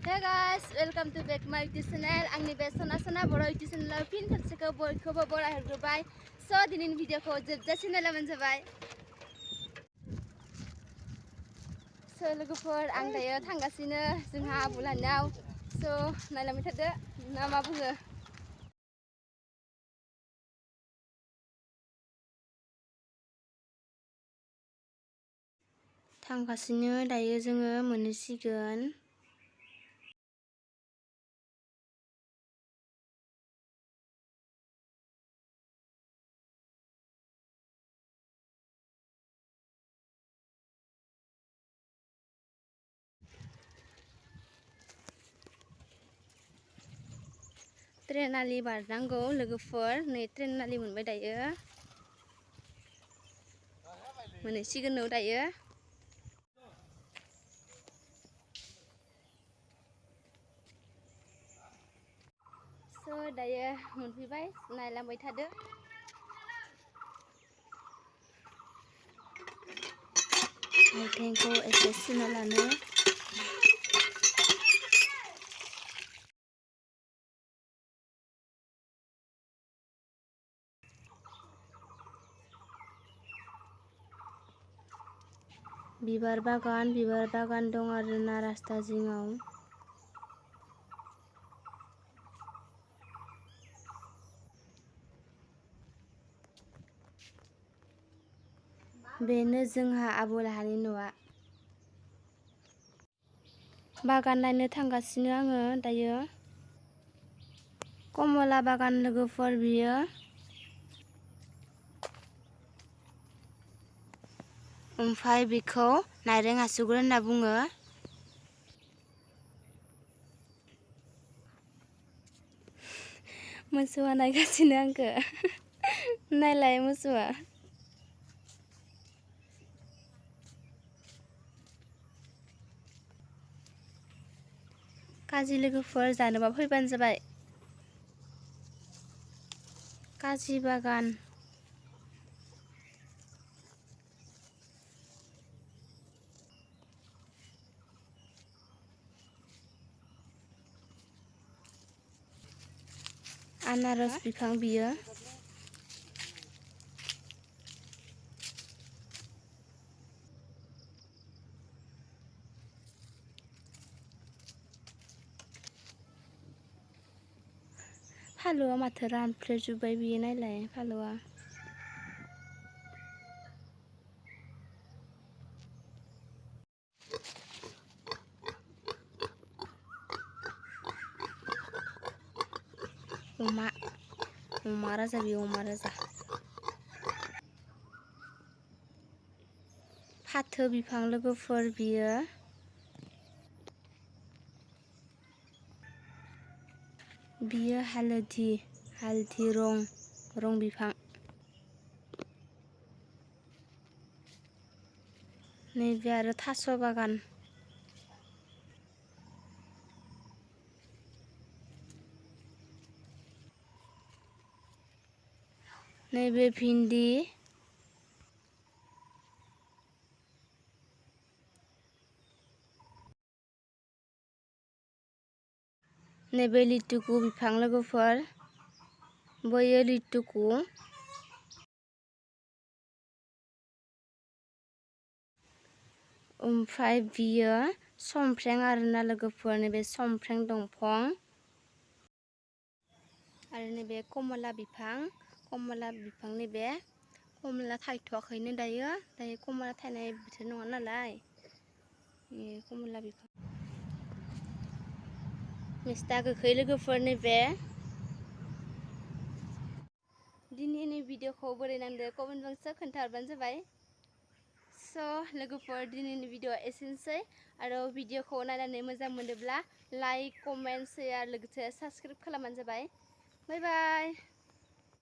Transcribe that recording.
Hey guys, welcome to back my YouTube channel. Angni be Sona boro YouTube channel pin khapsiko boykobo bora hergobai. So dinin video ko jobjasiम लामोनजाबाय. So लोगोफोर आं दायो थांगासिनो जोंहा आबौ लाहानाव. So नायलांबाय थादो ना मा बुङो. थांगासिनो दायो जोङो मोनहैसिगोन. ट्रेन आलि बारनांगौ लोगोफोर नै ट्रेन आलि मोनबाय दायो मोनहैसिगोन न दायो स' दायो मोनफैबाय नायलांबाय थादो आइथेंखौ एसे सुना लानो बिबार बागान दं आरोना रास्ता जिङाव बेनो जोंहा आबौ लाहानि न'आ बागान नायनो थांगासिनो आङो दायो कमला बागान लोगोफोर बियो ओमफ्राय बेखौ नारें आसुगुर होनना बुङो मोसौआ नायगासिनो आंखौ नायलाय मोसौआ काजि लोगोफोर जानोबा फैबानो जाबाय काजि बागान आनारस बिफां बियो फालुआ माथो रानफ्लेजोब्बाय बियो नायलाय फालुआ अमा राजा बियो अमा राजा फाथो बिफां लोगोफोर बियो हालदि रं बिफां नैबे आरो थास' बागान नैबे भिन्दि नैबे लिटुकु बिफां लोगोफोर बैयो लिटुकु ओमफ्राय बियो समफ्रें आरोना लोगोफोर नैबे समफ्रें दंफां आरो नैबे कमला बिफांनि बे कमला थायथ'वाखैनो दायो कमला थायनाय बोथोर नङा नालाय कमला बिफां मिस्था गोखै लोगोफोर नैबे दिनैनि भिडिअखौ बोरै नांदो कमेन्ट बक्सआव खोन्थाहरबानो जाबाय स' लोगोफोर दिनैनि भिडिअआ एसेनोसै आरो भिडिअखौ नायनानै मोजां मोनोब्ला लाइक कमेन्ट शेयार लोगोसे साबस्क्राइब खालामबानो जाबाय बाय बाय